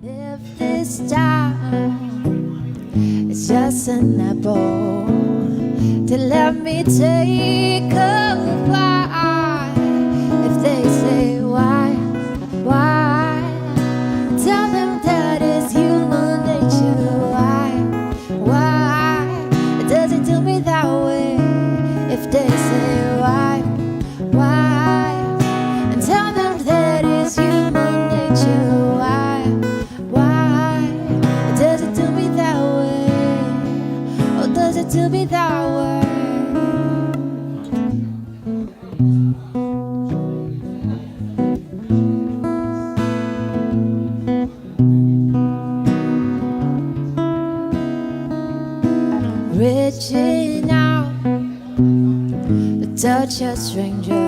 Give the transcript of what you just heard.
If this time it's just an apple to let me take a bite. If they say why, tell them that it's human nature. Why does it do me that way? If they say why, and tell them that it's human nature. Why does it do me that way? Or does it do me that way? Reaching out to touch a stranger,